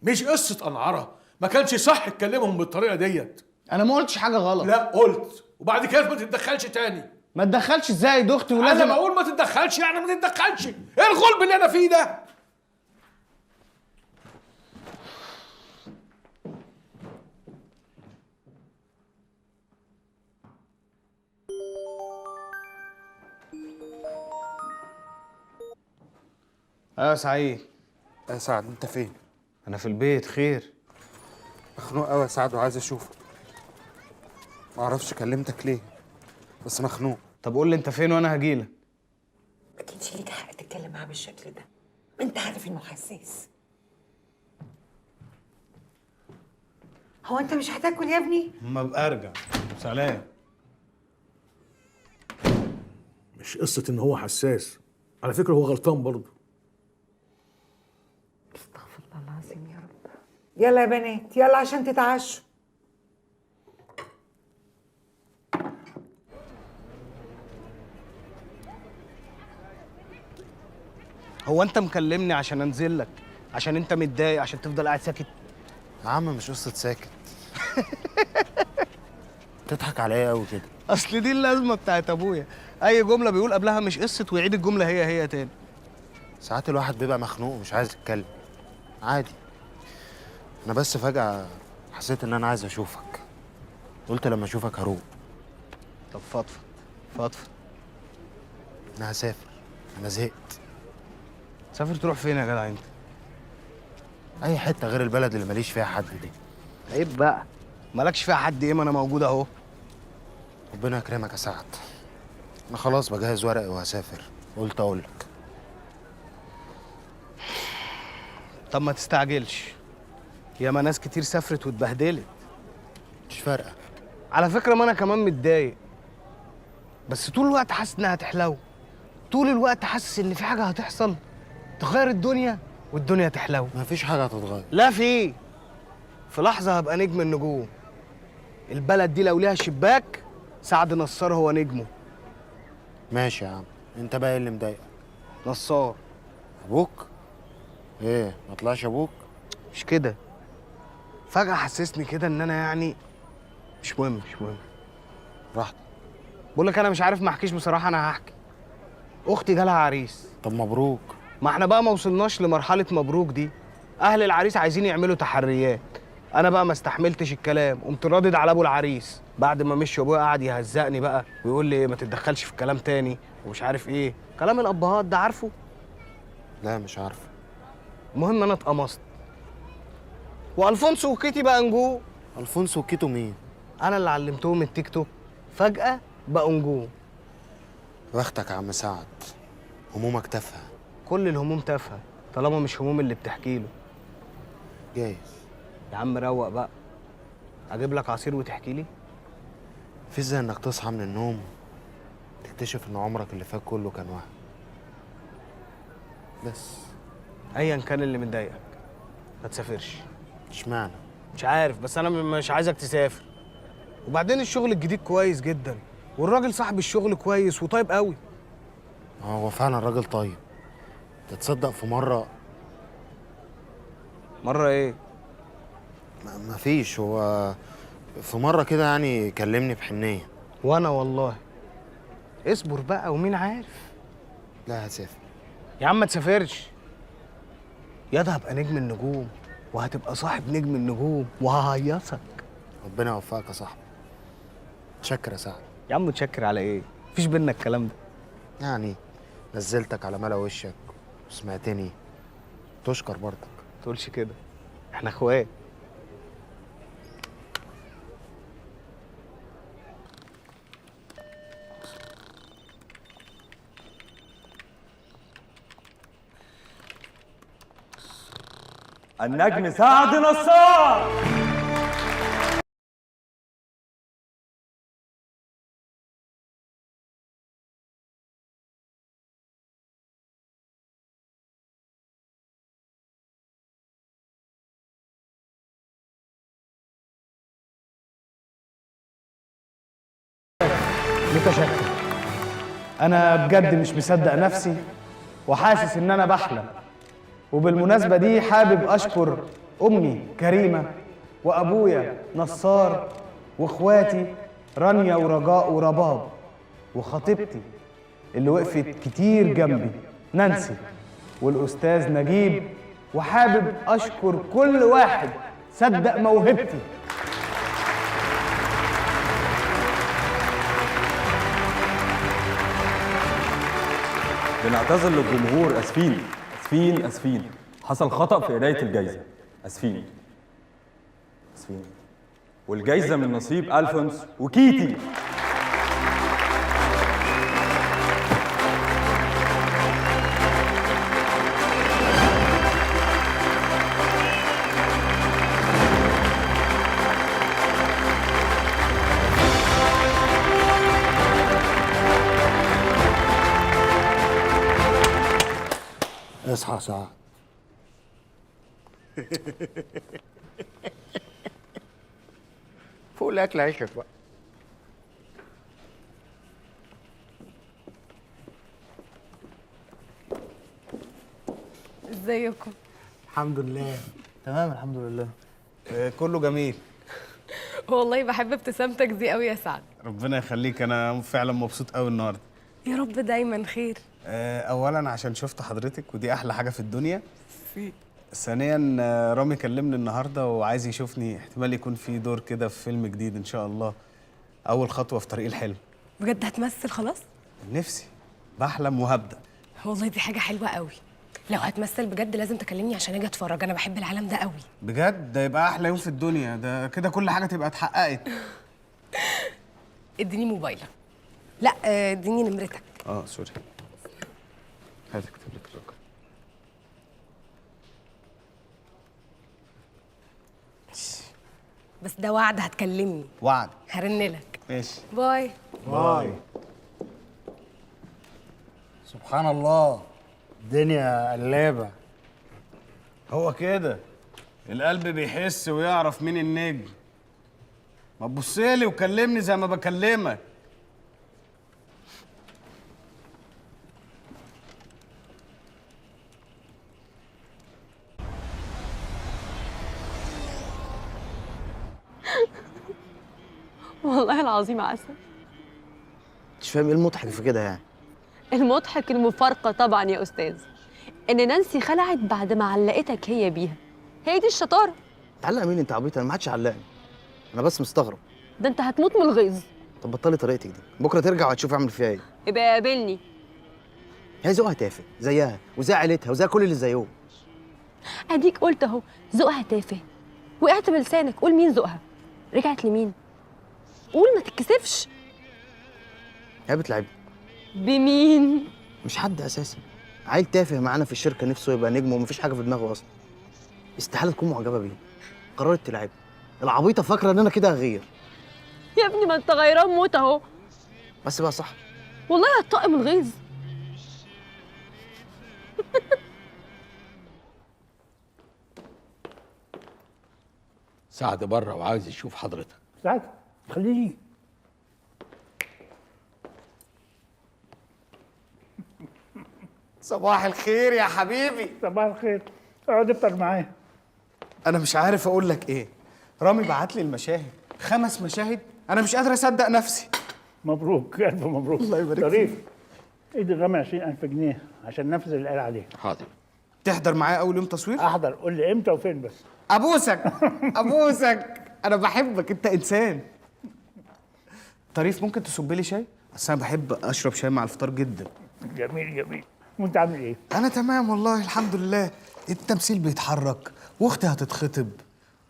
مش قصه انعره، ما كانش صح تكلمهم بالطريقه ديت. انا ما قلتش حاجه غلط. لا قلت، وبعد كده ما تتدخلش تاني. ما تدخلش ازاي يا اختي؟ ولازم انا بقول ما تتدخلش يعني ما تتدخلش. ايه الغلب اللي انا فيه ده؟ ايوه يا سعيد. يا سعد انت فين؟ انا في البيت. خير؟ مخنوق قوي يا سعد وعايز اشوفك. معرفش كلمتك ليه بس مخنوق. طب قول لي انت فين وانا هجيلك. ما كانش ليك حق تتكلم معاه بالشكل ده، ما انت عارف انه حساس. هو انت مش هتاكل يا ابني؟ اما ابقى ارجع. سلام. مش قصه ان هو حساس، على فكره هو غلطان برضه. استغفر الله العظيم يا رب. يلا يا بنات يلا عشان تتعشوا. هو انت مكلمني عشان انزل لك؟ عشان انت متضايق؟ عشان تفضل قاعد ساكت؟ يا عم مش قصة ساكت. تضحك عليا قوي كده. اصل دي اللازمه بتاعت ابويا، اي جمله بيقول قبلها مش قصه ويعيد الجمله هي تاني. ساعات الواحد بيبقى مخنوق ومش عايز يتكلم، عادي. انا بس فجأة حسيت ان انا عايز اشوفك، قلت لما اشوفك هروق. طب فضفض فضفض. انا هسافر، انا زهقت. سافر تروح فين يا جدع انت؟ اي حتة غير البلد اللي ماليش فيها حد دي. عيب بقى، مالكش فيها حد ايه؟ ما انا موجود اهو. ربنا يكرمك يا سعد. انا خلاص بجهز ورقي وهسافر، قلت اقول لك. طب ما تستعجلش، ياما ناس كتير سافرت واتبهدلت. مش فارقة. على فكره ما انا كمان متضايق، بس طول الوقت حاسس انها هتحلو. طول الوقت حاسس ان في حاجه هتحصل تغير الدنيا والدنيا تحلو. مفيش حاجة هتتغير. لا في لحظه هبقى نجم النجوم. البلد دي لو ليها شباك سعد نصار هو نجمه. ماشي يا عم، انت بقى ايه اللي مضايقك؟ نصار. ابوك؟ ايه ما طلعش ابوك؟ مش كده، فجأة حسسني كده ان انا يعني مش مهم. براحتك. بقول لك انا مش عارف ما احكيش بصراحة، انا هحكي. اختي جالها عريس. طب مبروك. ما احنا بقى ما وصلناش لمرحلة مبروك دي. اهل العريس عايزين يعملوا تحريات. انا بقى ما استحملتش الكلام، قمت رادد على ابو العريس. بعد ما مشي ابويا قعد يهزقني بقى ويقول لي ما تتدخلش في الكلام تاني ومش عارف ايه، كلام الابهات ده عارفه. لا مش عارف. المهم انا اتقمصت، والفونسو وكيتي بقى نجوم. الفونسو وكيتو مين؟ انا اللي علمتهم التيك توك، فجأة بقوا نجوم. واختك يا عم سعد، همومك تافهه. كل الهموم تافهة طالما مش هموم اللي بتحكي له. جايز. يا عم روق بقى، اجيب لك عصير وتحكي لي. في ازاي انك تصحى من النوم تكتشف ان عمرك اللي فات كله كان وهم. بس. ايا كان اللي مضايقك ما تسافرش. اشمعنى؟ مش عارف، بس انا مش عايزك تسافر. وبعدين الشغل الجديد كويس جدا، والراجل صاحب الشغل كويس وطيب قوي. هو فعلا راجل طيب. تتصدق في مره ايه؟ مفيش. هو في مره كده يعني كلمني بحنيه. وانا والله. اصبر بقى ومين عارف. لا هسافر. يا عم ما تسافرش، ياض هبقى نجم النجوم وهتبقى صاحب نجم النجوم وههيصك. ربنا يوفقك يا صاحبي. متشكر يا سعد. يا عم متشكر على ايه؟ مفيش بينا الكلام ده. يعني نزلتك على ملا وشك وسمعتني، تشكر برضك. ما تقولش كده، احنا اخوات. النجم سعد نصار. متشكر. انا بجد مش مصدق نفسي وحاسس ان انا بحلم. وبالمناسبة دي حابب اشكر امي كريمه، وابويا نصار، واخواتي رانيا ورجاء ورباب، وخطيبتي اللي وقفت كتير جنبي نانسي، والاستاذ نجيب. وحابب اشكر كل واحد صدق موهبتي. بنعتذر للجمهور، اسفين اسفين اسفين، حصل خطأ في قراية الجايزة، اسفين اسفين. والجايزة من نصيب ألفونس وكيتي. اصحى يا سعد. فوق الاكل عيشك بقى. ازيكم؟ الحمد لله تمام الحمد لله. كله جميل. والله بحب ابتسامتك دي قوي يا سعد. ربنا يخليك، انا فعلا مبسوط قوي النهارده. يا رب دايما خير. اولا عشان شفت حضرتك ودي احلى حاجه في الدنيا. ثانيا رامي كلمني النهارده وعايز يشوفني، احتمال يكون في دور كده في فيلم جديد ان شاء الله. اول خطوه في طريق الحلم. بجد هتمثل خلاص؟ نفسي، بحلم وهبدا. والله دي حاجه حلوه قوي. لو هتمثل بجد لازم تكلمني عشان اجي اتفرج، انا بحب العالم ده قوي. بجد ده يبقى احلى يوم في الدنيا، ده كده كل حاجه تبقى اتحققت. اديني موبايلك. لا اديني نمرتك. سوري. هات اكتب لك الرقم. بس ده وعد هتكلمني. وعد. هرنلك. ماشي. باي. باي. سبحان الله، الدنيا قلابه. هو كده القلب بيحس ويعرف مين النجم. ما تبصلي وكلمني زي ما بكلمك. والله العظيم عسل. مش فاهم ايه المضحك في كده يعني. المضحك المفارقة طبعا يا أستاذ، إن نانسي خلعت بعد ما علقتك هي بيها. هي دي الشطارة. تعلق مين انت عبيط؟ انا ما حدش علقني، انا بس مستغرب. ده أنت هتموت من الغيظ. طب بطلي طريقتك دي، بكره ترجع وهتشوف اعمل فيها ايه. يبقى قابلني. هي ذوقها تافه زيها وزي عيلتها وزي كل اللي زيهم. أديك قلت أهو ذوقها تافه، وقعت بلسانك. قول مين ذوقها، رجعت لمين؟ قول ما تتكسفش. هي بتلعب بمين؟ مش حد اساسا، عيل تافه معانا في الشركه نفسه يبقى نجم ومفيش حاجه في دماغه اصلا. استحاله تكون معجبه بيه، قررت تلعب. العبيطه فاكره ان انا كده هغير. يا ابني ما أنت غيران موت أهو. بس بقى صح، والله هتطقم الغيظ. سعد بره وعاوز يشوف حضرتك. سعد خليه يجي. صباح الخير يا حبيبي. صباح الخير، اقعد افطر معايا. انا مش عارف اقول لك ايه. رامي بعت لي المشاهد، 5 مشاهد، انا مش قادر اصدق نفسي. مبروك، الف مبروك. الله يبارك طريف ادي الرامي 20,000 جنيه عشان نفذ اللي قال عليه. حاضر. تحضر معايا اول يوم تصوير؟ احضر، قول لي امتى وفين بس. ابوسك ابوسك، انا بحبك، انت انسان. طريف ممكن تصب لي شاي؟ اصل انا بحب اشرب شاي مع الفطار جدا. جميل جميل. وانت عامل ايه؟ انا تمام والله الحمد لله. التمثيل بيتحرك، واختي هتتخطب،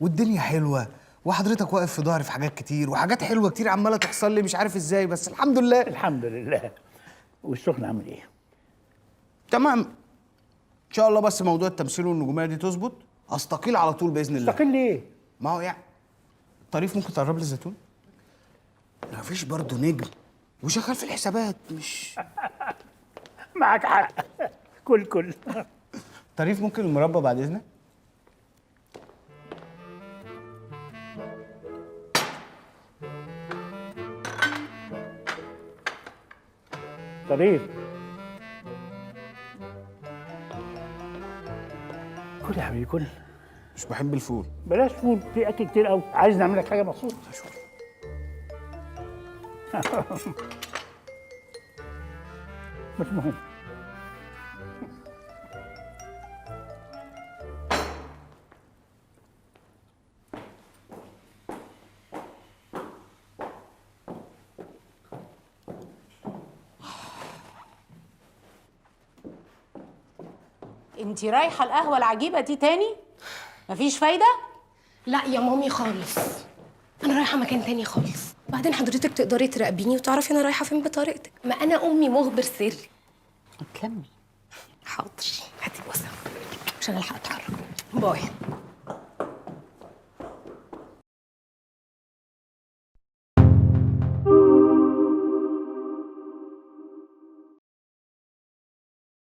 والدنيا حلوه، وحضرتك واقف في ظهري في حاجات كتير، وحاجات حلوه كتير عماله تحصل لي مش عارف ازاي، بس الحمد لله. الحمد لله. والسخن عامل ايه؟ تمام ان شاء الله. بس موضوع التمثيل والنجوميه دي تظبط، استقيل على طول باذن الله. استقل ليه؟ ما هو يعني طريف ممكن تقرب لي الزيتون؟ مفيش برضه نجم وشغال في الحسابات مش معاك حق. كل طريف ممكن المربى بعد اذنك؟ طريف كل يا حبيبي كل. مش بحب الفول. بلاش فول، في اكل كتير قوي. عايز نعمل لك حاجه مخصوص؟ مش مهم. انتي رايحه القهوه العجيبه دي تاني؟ مفيش فايده؟ لا يا مامي خالص، انا رايحه مكان تاني خالص. بعدين حضرتك تقدري تراقبيني وتعرفي انا رايحه فين بطريقتك، ما انا امي مخبر سري. كمل. حاضر، هاتي الوسام عشان الحق اتحرك. باي.